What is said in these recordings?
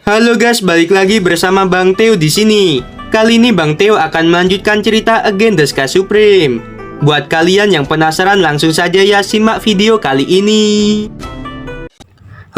Halo guys, balik lagi bersama Bang Teo di sini. Kali ini Bang Teo akan melanjutkan cerita Again the Sky Supreme. Buat kalian yang penasaran, langsung saja ya simak video kali ini.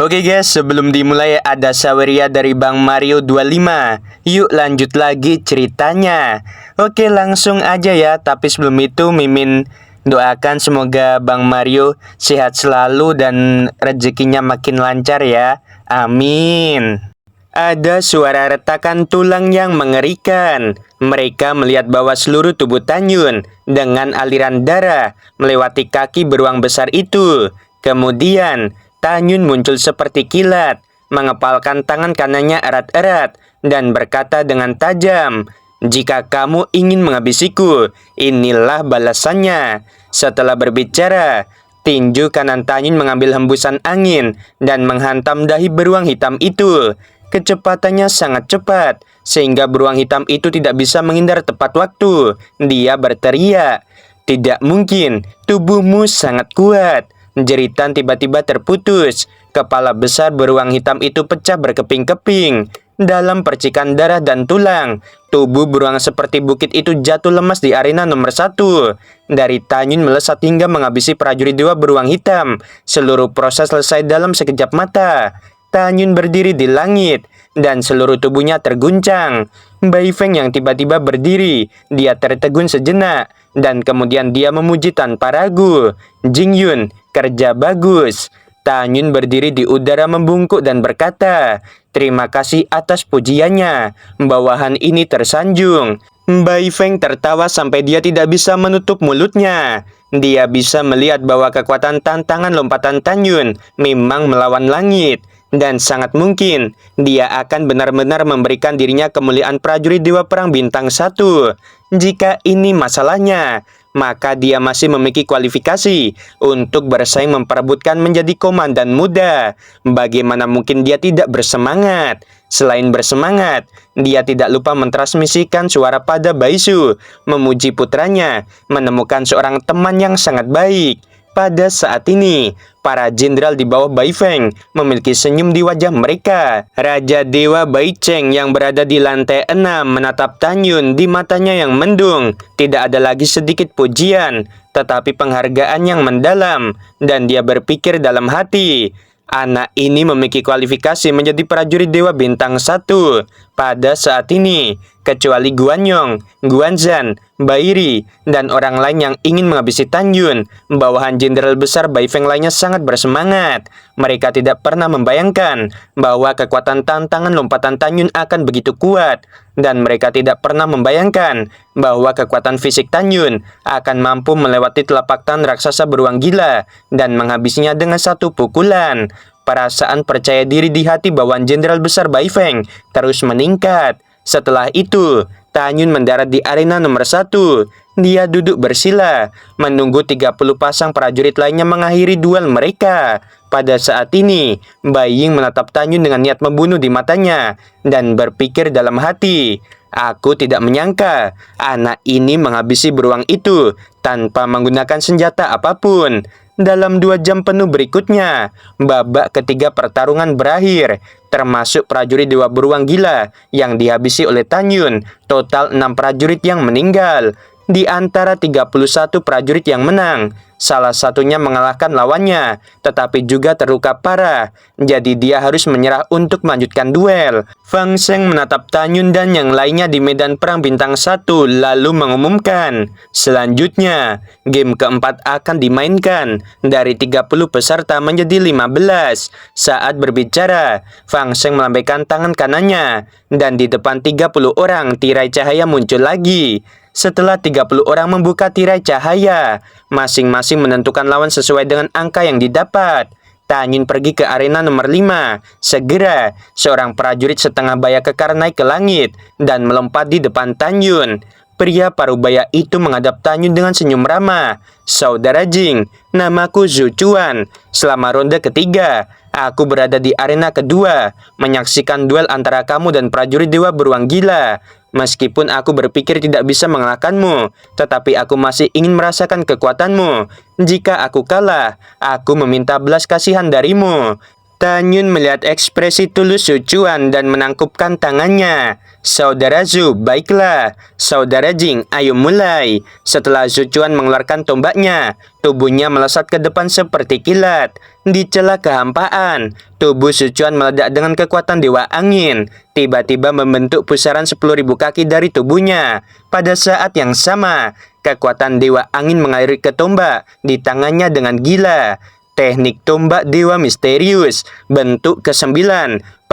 Oke guys, sebelum dimulai ada Saweria dari Bang Mario 25. Yuk lanjut lagi ceritanya. Oke, langsung aja ya. Tapi sebelum itu Mimin doakan semoga Bang Mario sehat selalu dan rezekinya makin lancar ya. Amin. Ada suara retakan tulang yang mengerikan. Mereka melihat bahwa seluruh tubuh Tanyun dengan aliran darah melewati kaki beruang besar itu. Kemudian Tanyun muncul seperti kilat, mengepalkan tangan kanannya erat-erat dan berkata dengan tajam, "Jika kamu ingin menghabisiku, inilah balasannya." Setelah berbicara, tinju kanan Tanyun mengambil hembusan angin dan menghantam dahi beruang hitam itu. Kecepatannya sangat cepat, sehingga beruang hitam itu tidak bisa menghindar tepat waktu. Dia berteriak, "Tidak mungkin, tubuhmu sangat kuat." Jeritan tiba-tiba terputus. Kepala besar beruang hitam itu pecah berkeping-keping. Dalam percikan darah dan tulang, tubuh beruang seperti bukit itu jatuh lemas di arena nomor 1. Dari Tanyun melesat hingga menghabisi prajurit dewa beruang hitam. Seluruh proses selesai dalam sekejap mata. Tanyun berdiri di langit dan seluruh tubuhnya terguncang. Bai Feng yang tiba-tiba berdiri, dia tertegun sejenak dan kemudian dia memuji tanpa ragu. "Jing Yun, kerja bagus." Tanyun berdiri di udara membungkuk dan berkata, "Terima kasih atas pujiannya." Bawahan ini tersanjung. Bai Feng tertawa sampai dia tidak bisa menutup mulutnya. Dia bisa melihat bahwa kekuatan tantangan lompatan Tanyun memang melawan langit. Dan sangat mungkin dia akan benar-benar memberikan dirinya kemuliaan prajurit Dewa Perang Bintang 1. Jika ini masalahnya, maka dia masih memiliki kualifikasi untuk bersaing memperebutkan menjadi komandan muda. Bagaimana mungkin dia tidak bersemangat? Selain bersemangat, dia tidak lupa mentransmisikan suara pada Baisu, memuji putranya, menemukan seorang teman yang sangat baik. Pada saat ini, para jenderal di bawah Bai Feng memiliki senyum di wajah mereka. Raja Dewa Bai Cheng yang berada di lantai 6 menatap Tanyun, di matanya yang mendung. Tidak ada lagi sedikit pujian, tetapi penghargaan yang mendalam. Dan dia berpikir dalam hati, anak ini memiliki kualifikasi menjadi prajurit Dewa Bintang 1. Pada saat ini, kecuali Guanyong, Guanzhan, Bairi, dan orang lain yang ingin menghabisi Tanyun, bawahan jenderal besar Bai Feng lainnya sangat bersemangat. Mereka tidak pernah membayangkan bahwa kekuatan tantangan lompatan Tanyun akan begitu kuat. Dan mereka tidak pernah membayangkan bahwa kekuatan fisik Tanyun akan mampu melewati telapak tangan raksasa beruang gila dan menghabisinya dengan satu pukulan. Perasaan percaya diri di hati bawahan jenderal besar Bai Feng terus meningkat. Setelah itu, Tanyun mendarat di arena nomor 1. Dia duduk bersila, menunggu 30 pasang prajurit lainnya mengakhiri duel mereka. Pada saat ini, Bai Ying menatap Tanyun dengan niat membunuh di matanya dan berpikir dalam hati, "Aku tidak menyangka anak ini menghabisi beruang itu tanpa menggunakan senjata apapun." Dalam 2 jam penuh berikutnya, babak ketiga pertarungan berakhir, termasuk prajurit Dewa Beruang Gila yang dihabisi oleh Tanyun. Total 6 prajurit yang meninggal. Di antara 31 prajurit yang menang, salah satunya mengalahkan lawannya, tetapi juga terluka parah. Jadi dia harus menyerah untuk melanjutkan duel. Fang Sheng menatap Tanyun dan yang lainnya di medan perang bintang 1, lalu mengumumkan, selanjutnya, game keempat akan dimainkan. Dari 30 peserta menjadi 15. Saat berbicara, Fang Sheng melambaikan tangan kanannya, dan di depan 30 orang tirai cahaya muncul lagi. Setelah 30 orang membuka tirai cahaya, masing-masing menentukan lawan sesuai dengan angka yang didapat. Tanyun pergi ke arena nomor 5. Segera, seorang prajurit setengah baya kekar naik ke langit dan melompat di depan Tanyun. Pria parubaya itu menghadap Tanyun dengan senyum ramah. "Saudara Jing, namaku Zhu Chuan. Selama ronde ketiga, aku berada di arena kedua, menyaksikan duel antara kamu dan prajurit Dewa Beruang Gila. Meskipun aku berpikir tidak bisa mengalahkanmu, tetapi aku masih ingin merasakan kekuatanmu. Jika aku kalah, aku meminta belas kasihan darimu." Tanyun melihat ekspresi tulus Su Chuan dan menangkupkan tangannya. Saudara Zhu, baiklah. Saudara Jing, ayo mulai. Setelah Su Chuan mengeluarkan tombaknya, tubuhnya melesat ke depan seperti kilat. Di celah kehampaan, tubuh Su Chuan meledak dengan kekuatan dewa angin. Tiba-tiba membentuk pusaran 10.000 kaki dari tubuhnya. Pada saat yang sama, kekuatan dewa angin mengalir ke tombak di tangannya dengan gila. Teknik tombak dewa misterius. Bentuk ke-9,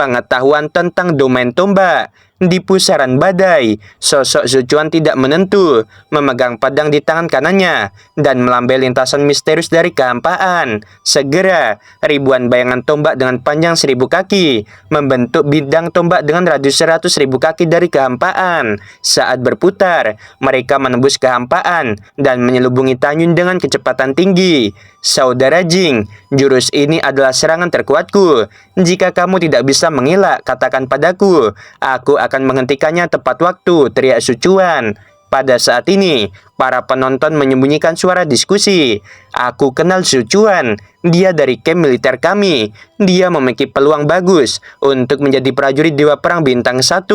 pengetahuan tentang domain tombak. Di pusaran badai, sosok Su Chuan tidak menentu, memegang pedang di tangan kanannya, dan melambai lintasan misterius dari kehampaan. Segera, ribuan bayangan tombak dengan panjang 1.000 kaki, membentuk bidang tombak dengan radius 100.000 kaki dari kehampaan. Saat berputar, mereka menembus kehampaan, dan menyelubungi Tanyun dengan kecepatan tinggi. Saudara Jing, jurus ini adalah serangan terkuatku. Jika kamu tidak bisa mengelak, katakan padaku. Aku akan menghentikannya tepat waktu, teriak Su Chuan. Pada saat ini, para penonton menyembunyikan suara diskusi. Aku kenal Su Chuan. Dia dari camp militer kami. Dia memiliki peluang bagus untuk menjadi prajurit Dewa Perang Bintang 1.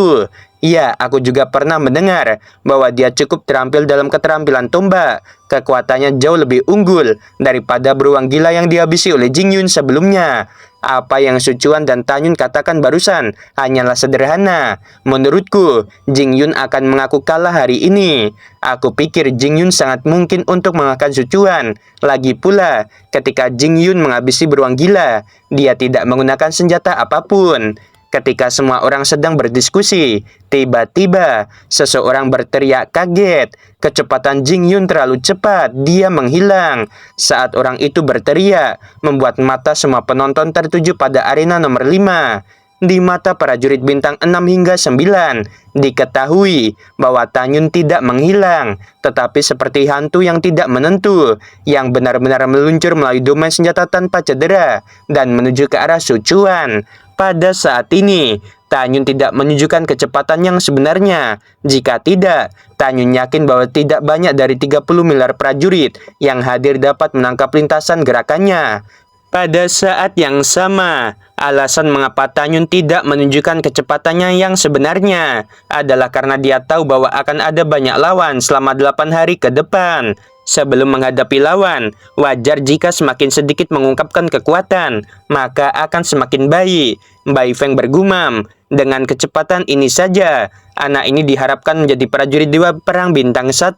Ya, aku juga pernah mendengar bahwa dia cukup terampil dalam keterampilan tombak. Kekuatannya jauh lebih unggul daripada beruang gila yang dihabisi oleh Jing Yun sebelumnya. Apa yang Su Chuan dan Tanyun katakan barusan hanyalah sederhana. Menurutku, Jing Yun akan mengaku kalah hari ini. Aku pikir Jing Yun sangat mungkin untuk mengalahkan Su Chuan. Lagi pula, ketika Jing Yun menghabisi beruang gila, dia tidak menggunakan senjata apapun. Ketika semua orang sedang berdiskusi, tiba-tiba seseorang berteriak kaget. Kecepatan Jing Yun terlalu cepat, dia menghilang. Saat orang itu berteriak, membuat mata semua penonton tertuju pada arena nomor 5. Di mata prajurit bintang 6 hingga 9, diketahui bahwa Tanyun tidak menghilang, tetapi seperti hantu yang tidak menentu, yang benar-benar meluncur melalui domain senjata tanpa cedera, dan menuju ke arah Su Chuan. Pada saat ini, Tanyun tidak menunjukkan kecepatan yang sebenarnya. Jika tidak, Tanyun yakin bahwa tidak banyak dari 30 miliar prajurit yang hadir dapat menangkap lintasan gerakannya. Pada saat yang sama, alasan mengapa Tanyun tidak menunjukkan kecepatannya yang sebenarnya adalah karena dia tahu bahwa akan ada banyak lawan selama 8 hari ke depan. Sebelum menghadapi lawan, wajar jika semakin sedikit mengungkapkan kekuatan, maka akan semakin baik. Bai Feng bergumam, dengan kecepatan ini saja, anak ini diharapkan menjadi prajurit Dewa Perang Bintang 1.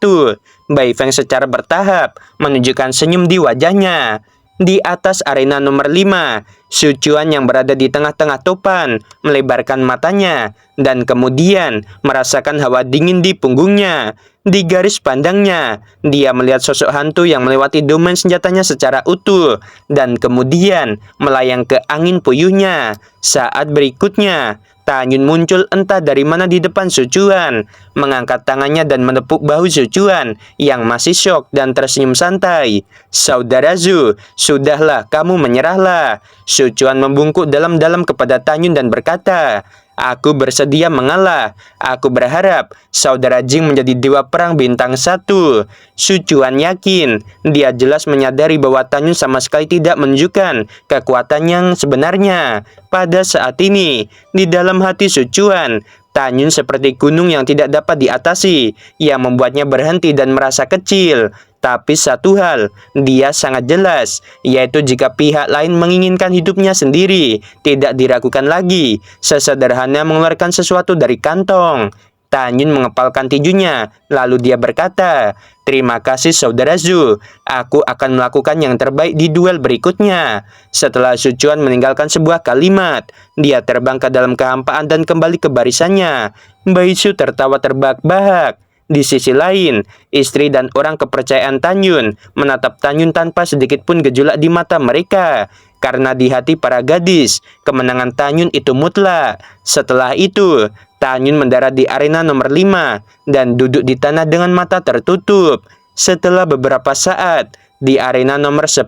Bai Feng secara bertahap menunjukkan senyum di wajahnya. Di atas arena nomor 5, Su Chuan yang berada di tengah-tengah topan melebarkan matanya dan kemudian merasakan hawa dingin di punggungnya. Di garis pandangnya, dia melihat sosok hantu yang melewati domain senjatanya secara utuh dan kemudian melayang ke angin puyuhnya. Saat berikutnya, Tanyun muncul entah dari mana di depan Su Chuan, mengangkat tangannya dan menepuk bahu Su Chuan yang masih syok dan tersenyum santai. Saudara Zhu, sudahlah, kamu menyerahlah. Su Chuan membungkuk dalam-dalam kepada Tanyun dan berkata, aku bersedia mengalah. Aku berharap saudara Jing menjadi Dewa Perang Bintang 1. Su Chuan yakin, dia jelas menyadari bahwa Tanyun sama sekali tidak menunjukkan kekuatan yang sebenarnya. Pada saat ini, di dalam hati Su Chuan, Tanyun seperti gunung yang tidak dapat diatasi, yang membuatnya berhenti dan merasa kecil. Tapi satu hal, dia sangat jelas, yaitu jika pihak lain menginginkan hidupnya sendiri, tidak diragukan lagi, sesederhana mengeluarkan sesuatu dari kantong. Tanyun mengepalkan tinjunya, lalu dia berkata, terima kasih saudara Zhu, aku akan melakukan yang terbaik di duel berikutnya. Setelah Su Chuan meninggalkan sebuah kalimat, dia terbang ke dalam kehampaan dan kembali ke barisannya. Bai Su tertawa terbahak-bahak. Di sisi lain, istri dan orang kepercayaan Tanyun menatap Tanyun tanpa sedikit pun gejolak di mata mereka. Karena di hati para gadis, kemenangan Tanyun itu mutlak. Setelah itu, Tanyun mendarat di arena nomor 5 dan duduk di tanah dengan mata tertutup. Setelah beberapa saat, di arena nomor 10,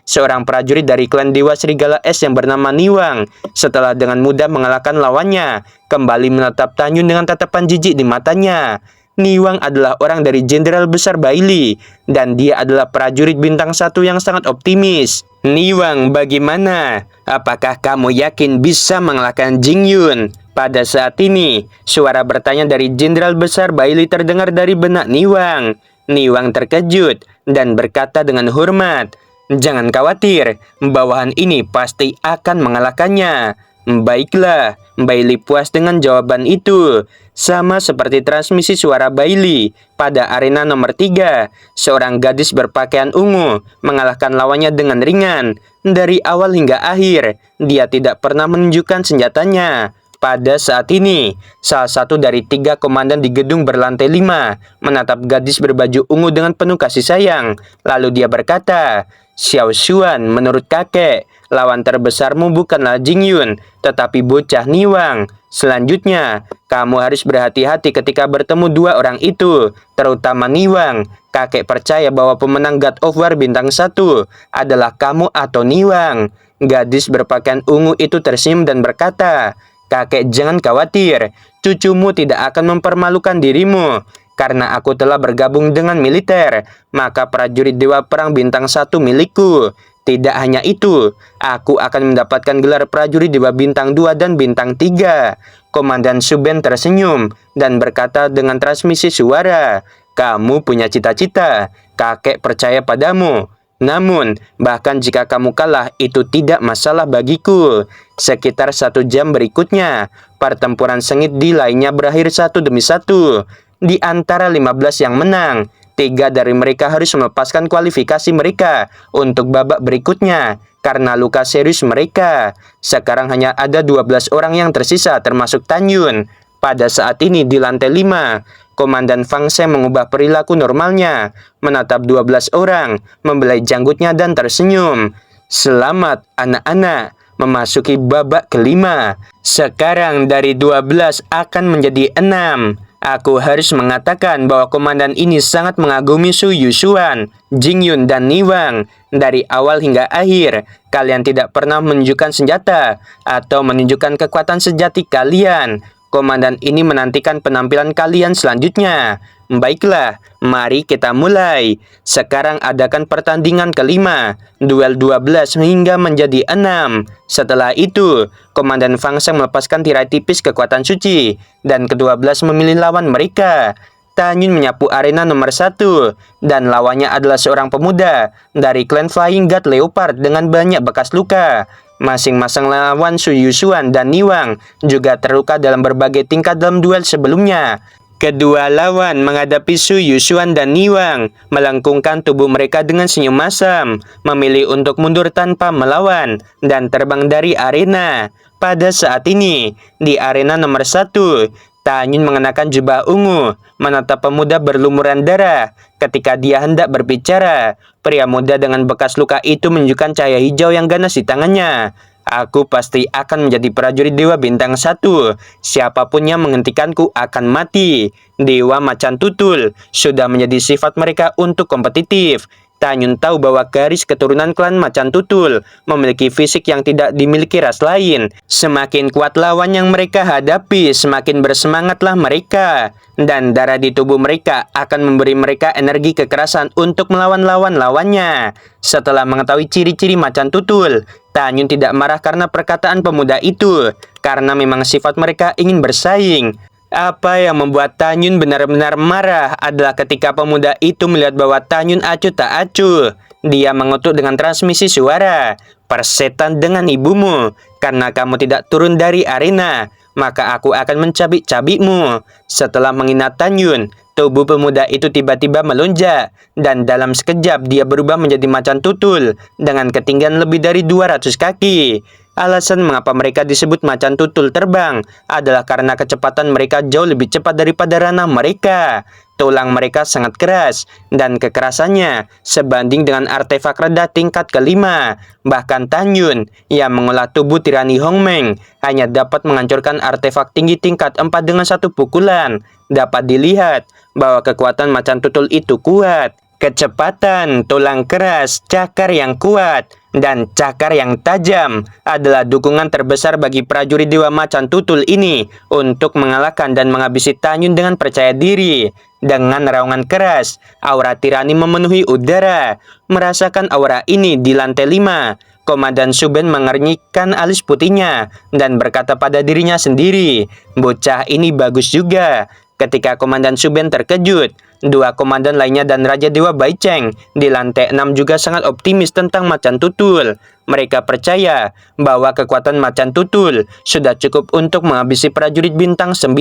seorang prajurit dari klan Dewa Serigala Es yang bernama Niwang, setelah dengan mudah mengalahkan lawannya, kembali menatap Tanyun dengan tatapan jijik di matanya. Niwang adalah orang dari Jenderal Besar Bailey, dan dia adalah prajurit bintang 1 yang sangat optimis. Niwang, bagaimana? Apakah kamu yakin bisa mengalahkan Jing Yun? Pada saat ini, suara bertanya dari Jenderal Besar Bailey terdengar dari benak Niwang. Niwang terkejut dan berkata dengan hormat, "Jangan khawatir, bawahan ini pasti akan mengalahkannya." Baiklah, Bailey puas dengan jawaban itu. Sama seperti transmisi suara Bailey pada arena nomor 3, seorang gadis berpakaian ungu mengalahkan lawannya dengan ringan. Dari awal hingga akhir, dia tidak pernah menunjukkan senjatanya. Pada saat ini, salah satu dari 3 komandan di gedung berlantai 5 menatap gadis berbaju ungu dengan penuh kasih sayang. Lalu dia berkata, "Xiao Xuan, menurut kakek, lawan terbesarmu bukanlah Jing Yun, tetapi bocah Niwang. Selanjutnya, kamu harus berhati-hati ketika bertemu dua orang itu, terutama Niwang. Kakek percaya bahwa pemenang God of War bintang 1 adalah kamu atau Niwang." Gadis berpakaian ungu itu tersenyum dan berkata, "Kakek, jangan khawatir, cucumu tidak akan mempermalukan dirimu. Karena aku telah bergabung dengan militer, maka prajurit Dewa Perang bintang 1 milikku. Tidak hanya itu, aku akan mendapatkan gelar prajurit Dewa bintang 2 dan bintang 3. Komandan Suben tersenyum dan berkata dengan transmisi suara, "Kamu punya cita-cita, kakek percaya padamu. Namun, bahkan jika kamu kalah, itu tidak masalah bagiku." Sekitar 1 jam berikutnya, pertempuran sengit di lainnya berakhir satu demi satu. Di antara 15 yang menang, 3 dari mereka harus melepaskan kualifikasi mereka untuk babak berikutnya karena luka serius mereka. Sekarang hanya ada 12 orang yang tersisa termasuk Tan Yun. Pada saat ini di lantai 5, Komandan Fang Sheng mengubah perilaku normalnya, menatap 12 orang, membelai janggutnya dan tersenyum. "Selamat anak-anak, memasuki babak kelima. Sekarang dari 12 akan menjadi 6. Aku harus mengatakan bahwa komandan ini sangat mengagumi Su Yushuan, Jing Yun, dan Niwang. Dari awal hingga akhir, kalian tidak pernah menunjukkan senjata atau menunjukkan kekuatan sejati kalian. Komandan ini menantikan penampilan kalian selanjutnya. Baiklah, mari kita mulai. Sekarang adakan pertandingan kelima, duel 12 hingga menjadi 6. Setelah itu, Komandan Fang Sheng melepaskan tirai tipis kekuatan suci, dan ke-12 memilih lawan mereka. Tan Yun menyapu arena nomor 1, dan lawannya adalah seorang pemuda dari klan Flying God Leopard dengan banyak bekas luka. Masing-masing lawan Su Yushuan dan Niwang juga terluka dalam berbagai tingkat dalam duel sebelumnya. Kedua lawan menghadapi Su Yushuan dan Niwang, melengkungkan tubuh mereka dengan senyum masam, memilih untuk mundur tanpa melawan, dan terbang dari arena. Pada saat ini, di arena nomor 1, Tan Yun mengenakan jubah ungu, menatap pemuda berlumuran darah. Ketika dia hendak berbicara, pria muda dengan bekas luka itu menunjukkan cahaya hijau yang ganas di tangannya. "Aku pasti akan menjadi prajurit Dewa bintang 1. Siapapun yang menghentikanku akan mati." Dewa Macan Tutul sudah menjadi sifat mereka untuk kompetitif. Tan Yun tahu bahwa garis keturunan klan Macan Tutul memiliki fisik yang tidak dimiliki ras lain. Semakin kuat lawan yang mereka hadapi, semakin bersemangatlah mereka. Dan darah di tubuh mereka akan memberi mereka energi kekerasan untuk melawan lawan-lawannya. Setelah mengetahui ciri-ciri Macan Tutul, Tan Yun tidak marah karena perkataan pemuda itu, karena memang sifat mereka ingin bersaing. Apa yang membuat Tan Yun benar-benar marah adalah ketika pemuda itu melihat bahwa Tan Yun acuh tak acuh. Dia mengutuk dengan transmisi suara, "Persetan dengan ibumu, karena kamu tidak turun dari arena, maka aku akan mencabik-cabikmu." Setelah menghina Tan Yun, tubuh pemuda itu tiba-tiba melonjak, dan dalam sekejap dia berubah menjadi macan tutul dengan ketinggian lebih dari 200 kaki. Alasan mengapa mereka disebut macan tutul terbang adalah karena kecepatan mereka jauh lebih cepat daripada ranah mereka. Tulang mereka sangat keras, dan kekerasannya sebanding dengan artefak rendah tingkat kelima. Bahkan Tan Yun yang mengolah tubuh tirani Hongmeng hanya dapat menghancurkan artefak tinggi tingkat 4 dengan satu pukulan. Dapat dilihat bahwa kekuatan macan tutul itu kuat. Kecepatan, tulang keras, cakar yang kuat. dan cakar yang tajam adalah dukungan terbesar bagi prajurit Dewa Macan Tutul ini untuk mengalahkan dan menghabisi Tanyun dengan percaya diri. Dengan raungan keras, aura tirani memenuhi udara. Merasakan aura ini di lantai 5, Komandan Suben mengernyitkan alis putihnya dan berkata pada dirinya sendiri, bocah ini bagus juga. Ketika Komandan Suben terkejut, dua komandan lainnya dan Raja Dewa Baiceng di lantai 6 juga sangat optimis tentang Macan Tutul. Mereka percaya bahwa kekuatan Macan Tutul sudah cukup untuk menghabisi prajurit bintang 9.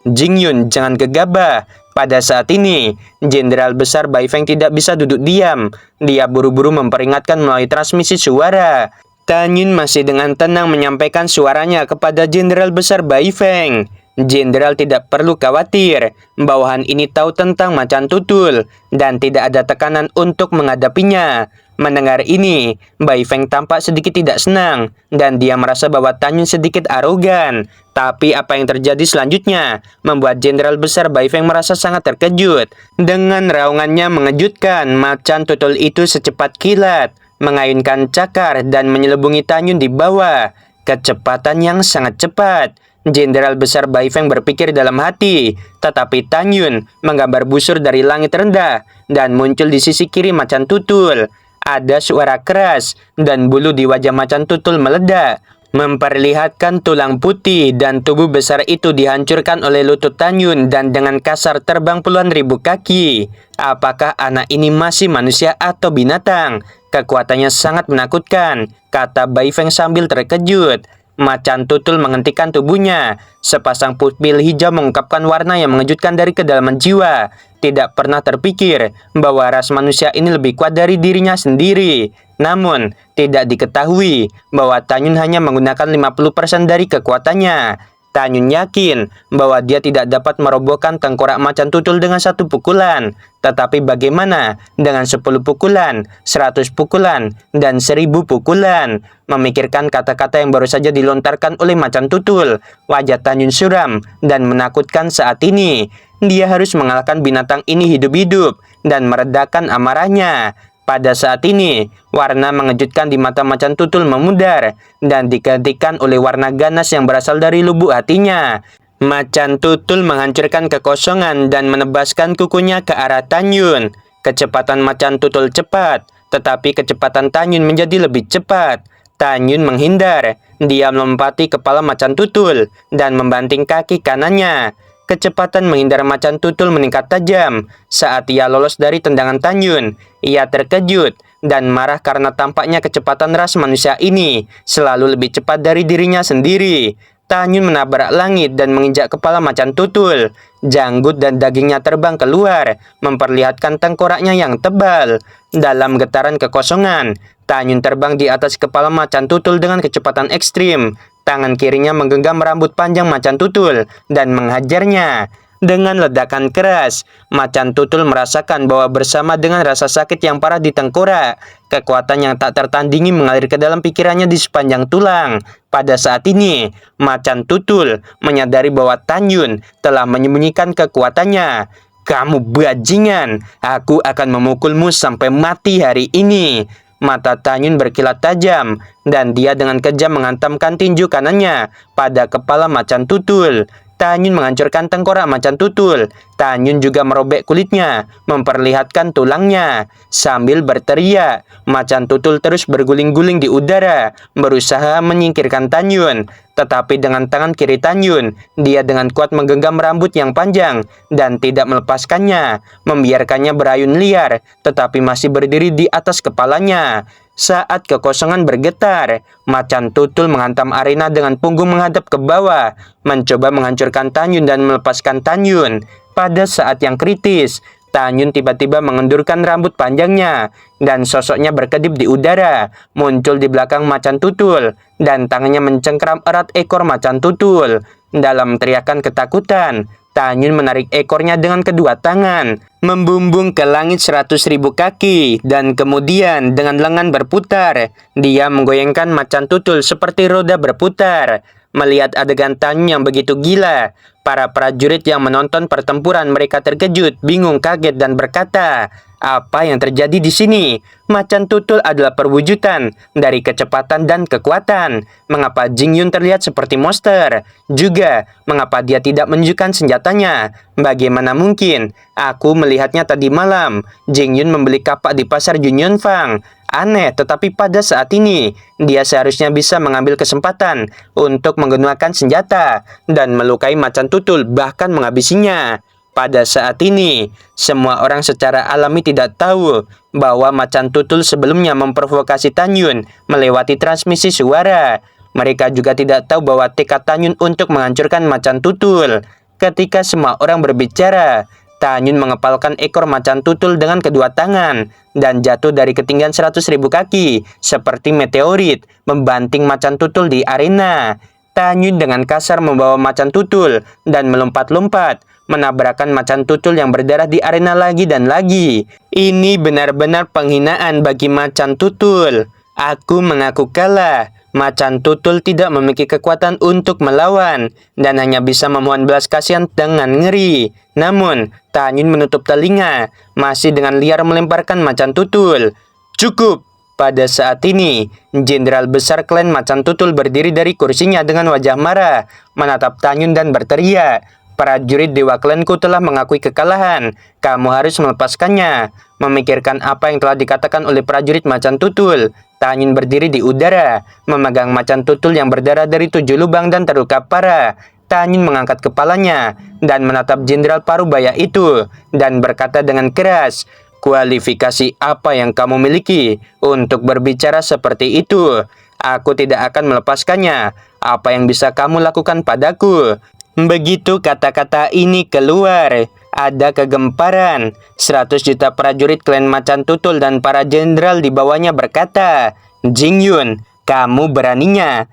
Jingyun, jangan gegabah. Pada saat ini, Jenderal Besar Bai Feng tidak bisa duduk diam. Dia buru-buru memperingatkan melalui transmisi suara. Tanyun masih dengan tenang menyampaikan suaranya kepada Jenderal Besar Bai Feng. Jenderal tidak perlu khawatir, bawahan ini tahu tentang Macan Tutul dan tidak ada tekanan untuk menghadapinya. Mendengar ini, Bai Feng tampak sedikit tidak senang dan dia merasa bahwa Tanyun sedikit arogan. Tapi apa yang terjadi selanjutnya membuat Jenderal Besar Bai Feng merasa sangat terkejut. Dengan raungannya mengejutkan, Macan Tutul itu secepat kilat mengayunkan cakar dan menyelubungi Tanyun di bawah. Kecepatan yang sangat cepat. Jenderal Besar Bai Feng berpikir dalam hati, tetapi Tanyun menggambar busur dari langit rendah dan muncul di sisi kiri Macan Tutul. Ada suara keras dan bulu di wajah Macan Tutul meledak, memperlihatkan tulang putih dan tubuh besar itu dihancurkan oleh lutut Tanyun dan dengan kasar terbang puluhan ribu kaki. Apakah anak ini masih manusia atau binatang? Kekuatannya sangat menakutkan, kata Bai Feng sambil terkejut. Macan Tutul menghentikan tubuhnya. Sepasang pupil hijau mengungkapkan warna yang mengejutkan dari kedalaman jiwa. Tidak pernah terpikir bahwa ras manusia ini lebih kuat dari dirinya sendiri. Namun, tidak diketahui bahwa Tanyun hanya menggunakan 50% dari kekuatannya. Tanyun yakin bahwa dia tidak dapat merobohkan tengkorak Macan Tutul dengan satu pukulan. Tetapi bagaimana dengan 10 pukulan, 100 pukulan, dan 1000 pukulan? Memikirkan kata-kata yang baru saja dilontarkan oleh Macan Tutul, wajah Tanyun suram dan menakutkan saat ini. Dia harus mengalahkan binatang ini hidup-hidup dan meredakan amarahnya. Pada saat ini, warna mengejutkan di mata Macan Tutul memudar dan digantikan oleh warna ganas yang berasal dari lubuk hatinya. Macan Tutul menghancurkan kekosongan dan menebaskan kukunya ke arah Tanyun. Kecepatan Macan Tutul cepat, tetapi kecepatan Tanyun menjadi lebih cepat. Tanyun menghindar. Dia melompati kepala Macan Tutul dan membanting kaki kanannya. Kecepatan menghindar Macan Tutul meningkat tajam saat ia lolos dari tendangan Tanyun. Ia terkejut dan marah karena tampaknya kecepatan ras manusia ini selalu lebih cepat dari dirinya sendiri. Tanyun menabrak langit dan menginjak kepala Macan Tutul. Janggut dan dagingnya terbang keluar, memperlihatkan tengkoraknya yang tebal. Dalam getaran kekosongan, Tanyun terbang di atas kepala Macan Tutul dengan kecepatan ekstrim. Tangan kirinya menggenggam rambut panjang Macan Tutul dan menghajarnya. Dengan ledakan keras, Macan Tutul merasakan bahwa bersama dengan rasa sakit yang parah di tengkorak, kekuatan yang tak tertandingi mengalir ke dalam pikirannya di sepanjang tulang. Pada saat ini, Macan Tutul menyadari bahwa Tanyun telah menyembunyikan kekuatannya. Kamu bajingan, aku akan memukulmu sampai mati hari ini. Mata Tanyun berkilat tajam dan dia dengan kejam menghantamkan tinju kanannya pada kepala Macan Tutul. Tanyun menghancurkan tengkorak Macan Tutul. Tanyun juga merobek kulitnya, memperlihatkan tulangnya. Sambil berteriak, Macan Tutul terus berguling-guling di udara, berusaha menyingkirkan Tanyun. Tetapi dengan tangan kiri Tanyun, dia dengan kuat menggenggam rambut yang panjang dan tidak melepaskannya, membiarkannya berayun liar, tetapi masih berdiri di atas kepalanya. Saat kekosongan bergetar, Macan Tutul menghantam arena dengan punggung menghadap ke bawah, mencoba menghancurkan Tanyun dan melepaskan Tanyun. Pada saat yang kritis, Tanyun tiba-tiba mengendurkan rambut panjangnya dan sosoknya berkedip di udara, muncul di belakang Macan Tutul dan tangannya mencengkram erat ekor Macan Tutul. Dalam teriakan ketakutan, Tanyun menarik ekornya dengan kedua tangan, membumbung ke langit 100.000 kaki, dan kemudian dengan lengan berputar, dia menggoyangkan Macan Tutul seperti roda berputar. Melihat adegan Tanyun yang begitu gila, para prajurit yang menonton pertempuran mereka terkejut, bingung, kaget, dan berkata, Apa yang terjadi di sini? Macan tutul adalah perwujudan dari kecepatan dan kekuatan. Mengapa Jing Yun terlihat seperti monster? Juga, mengapa dia tidak menunjukkan senjatanya? Bagaimana mungkin? Aku melihatnya tadi malam. Jing Yun membeli kapak di pasar Junyon Fang. Aneh, tetapi pada saat ini, dia seharusnya bisa mengambil kesempatan untuk menggunakan senjata dan melukai macan tutul, bahkan menghabisinya. Pada saat ini, semua orang secara alami tidak tahu bahwa macan tutul sebelumnya memprovokasi Tanyun melewati transmisi suara. Mereka juga tidak tahu bahwa tekad Tanyun untuk menghancurkan macan tutul. Ketika semua orang berbicara, Tanyun mengepalkan ekor macan tutul dengan kedua tangan dan jatuh dari ketinggian 100.000 kaki seperti meteorit, membanting macan tutul di arena. Tanyun dengan kasar membawa macan tutul dan melompat-lompat, menabrakkan macan tutul yang berdarah di arena lagi dan lagi. Ini benar-benar penghinaan bagi macan tutul. Aku mengaku kalah. Macan tutul tidak memiliki kekuatan untuk melawan dan hanya bisa memohon belas kasihan dengan ngeri. Namun, Tanyun menutup telinga, masih dengan liar melemparkan macan tutul. Cukup! Pada saat ini, Jenderal Besar Klan Macan Tutul berdiri dari kursinya dengan wajah marah, menatap Tanyun dan berteriak, "Prajurit Dewa Klanku telah mengakui kekalahan. Kamu harus melepaskannya." Memikirkan apa yang telah dikatakan oleh prajurit Macan Tutul, Tanyun berdiri di udara, memegang macan tutul yang berdarah dari 7 lubang dan terluka parah. Tanyun mengangkat kepalanya dan menatap Jenderal Parubaya itu dan berkata dengan keras, "Kualifikasi apa yang kamu miliki untuk berbicara seperti itu? Aku tidak akan melepaskannya. Apa yang bisa kamu lakukan padaku?" Begitu kata-kata ini keluar, ada kegemparan. 100 juta prajurit klan Macan Tutul dan para jenderal di bawahnya berkata, "Jing Yun, kamu beraninya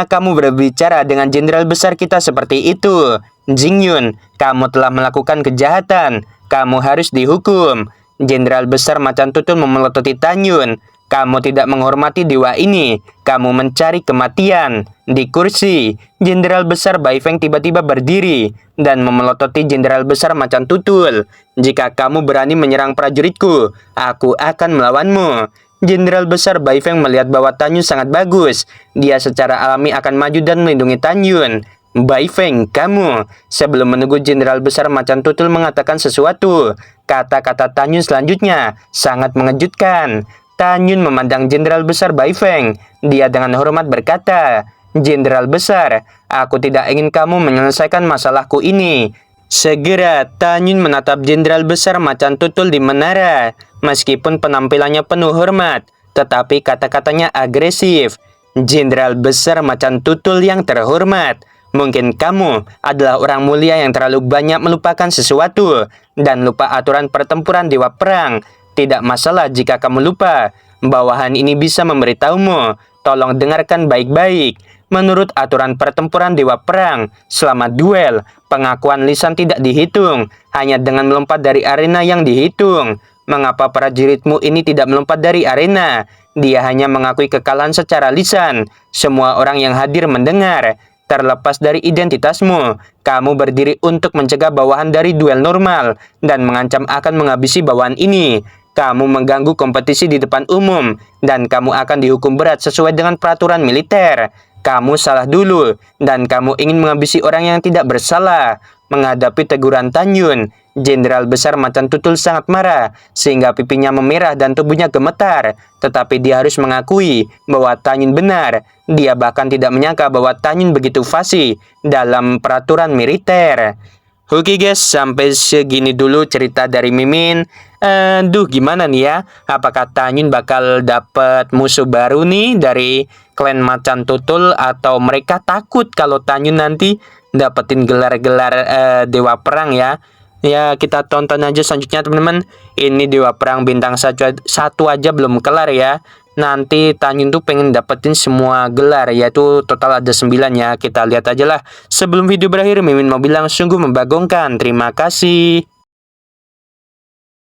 kamu berbicara dengan jenderal besar kita seperti itu. Jing Yun, kamu telah melakukan kejahatan. Kamu harus dihukum." Jenderal besar Macan Tutul memelototi Tanyun. "Kamu tidak menghormati dewa ini. Kamu mencari kematian." Di kursi, Jenderal Besar Bai Feng tiba-tiba berdiri dan memelototi Jenderal Besar Macan Tutul. "Jika kamu berani menyerang prajuritku, aku akan melawanmu." Jenderal Besar Bai Feng melihat bahwa Tanyun sangat bagus. Dia secara alami akan maju dan melindungi Tanyun. "Bai Feng, kamu." Sebelum menunggu Jenderal Besar Macan Tutul mengatakan sesuatu, kata-kata Tanyun selanjutnya sangat mengejutkan. Tanyun memandang Jenderal Besar Bai Feng. Dia dengan hormat berkata, "Jenderal Besar, aku tidak ingin kamu menyelesaikan masalahku ini." Segera Tanyun menatap Jenderal Besar Macan Tutul di menara. Meskipun penampilannya penuh hormat, tetapi kata-katanya agresif. "Jenderal Besar Macan Tutul yang terhormat, mungkin kamu adalah orang mulia yang terlalu banyak melupakan sesuatu dan lupa aturan pertempuran Dewa Perang. Tidak masalah jika kamu lupa. Bawahan ini bisa memberitahumu. Tolong dengarkan baik-baik. Menurut aturan pertempuran Dewa Perang, selama duel, pengakuan lisan tidak dihitung. Hanya dengan melompat dari arena yang dihitung. Mengapa prajuritmu ini tidak melompat dari arena? Dia hanya mengakui kekalahan secara lisan. Semua orang yang hadir mendengar. Terlepas dari identitasmu, kamu berdiri untuk mencegah bawahan dari duel normal dan mengancam akan menghabisi bawahan ini. Kamu mengganggu kompetisi di depan umum dan kamu akan dihukum berat sesuai dengan peraturan militer. Kamu salah dulu dan kamu ingin menghabisi orang yang tidak bersalah." Menghadapi teguran Tanyun, Jenderal Besar Macan Tutul sangat marah sehingga pipinya memerah dan tubuhnya gemetar. Tetapi dia harus mengakui bahwa Tanyun benar. Dia bahkan tidak menyangka bahwa Tanyun begitu fasih dalam peraturan militer. Oke guys, sampai segini dulu cerita dari Mimin. Gimana nih ya? Apakah Tanyun bakal dapat musuh baru nih dari klan Macan Tutul, atau mereka takut kalau Tanyun nanti dapetin gelar-gelar Dewa Perang ya? Ya, kita tonton aja selanjutnya teman-teman. Ini Dewa Perang bintang satu aja belum kelar ya. Nanti Tanyun tuh pengen dapetin semua gelar, yaitu total ada 9 ya. Kita lihat aja lah. Sebelum video berakhir, Mimin mau bilang sungguh membagongkan. Terima kasih.